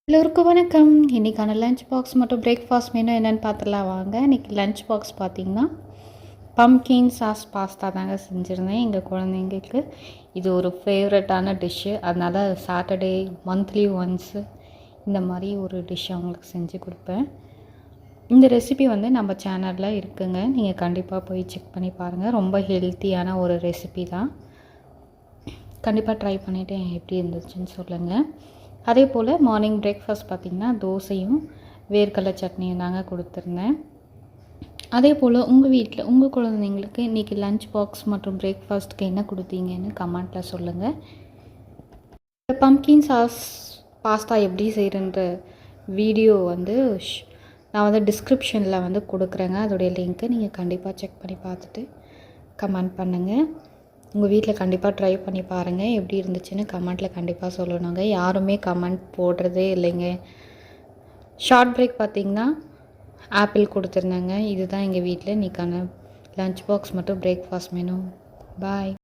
எல்லோருக்கும் வணக்கம். இன்றைக்கான லஞ்ச் பாக்ஸ் மற்றும் பிரேக்ஃபாஸ்ட் மெனு என்னென்னு பார்த்துலாம் வாங்க. இன்றைக்கி லஞ்ச் பாக்ஸ் பார்த்திங்கன்னா பம்கின் சாஸ் பாஸ்தா தாங்க செஞ்சுருந்தேன். எங்கள் குழந்தைங்களுக்கு இது ஒரு ஃபேவரட்டான டிஷ்ஷு. அதனால் சாட்டர்டே மந்த்லி ஒன்ஸு இந்த மாதிரி ஒரு டிஷ் அவங்களுக்கு செஞ்சு கொடுப்பேன். இந்த ரெசிபி வந்து நம்ம சேனலில் இருக்குங்க. நீங்கள் கண்டிப்பாக போய் செக் பண்ணி பாருங்கள். ரொம்ப ஹெல்த்தியான ஒரு ரெசிபி தான். கண்டிப்பாக ட்ரை பண்ணிவிட்டு எப்படி இருந்துச்சுன்னு சொல்லுங்கள். அதே போல் மார்னிங் பிரேக்ஃபாஸ்ட் பார்த்திங்கன்னா தோசையும் வேர்க்கடலை சட்னியும் தாங்க கொடுத்துருந்தேன். அதே போல் உங்கள் வீட்டில் உங்கள் குழந்தைங்களுக்கு இன்றைக்கி லஞ்ச் பாக்ஸ் மற்றும் பிரேக்ஃபாஸ்ட்டுக்கு என்ன கொடுத்தீங்கன்னு கமெண்ட்டில் சொல்லுங்கள். இந்த பம்கின் சாஸ் பாஸ்தா எப்படி செய்கிறன்ற வீடியோ வந்து நான் வந்து டிஸ்கிரிப்ஷனில் வந்து கொடுக்குறேங்க. அதோடைய லிங்க்கை நீங்கள் கண்டிப்பாக செக் பண்ணி பார்த்துட்டு கமெண்ட் பண்ணுங்கள். உங்கள் வீட்டில் கண்டிப்பாக ட்ரை பண்ணி பாருங்கள். எப்படி இருந்துச்சுன்னு கமெண்ட்டில் கண்டிப்பாக சொல்லணுங்க. யாருமே கமெண்ட் போடுறதே இல்லைங்க. ஷார்ட் பிரேக் பார்த்திங்கன்னா ஆப்பிள் கொடுத்துருந்தாங்க. இதுதான் எங்கள் வீட்டில் இன்றைக்கான லஞ்ச் பாக்ஸ் மற்றும் பிரேக்ஃபாஸ்ட் மெனு. பாய்.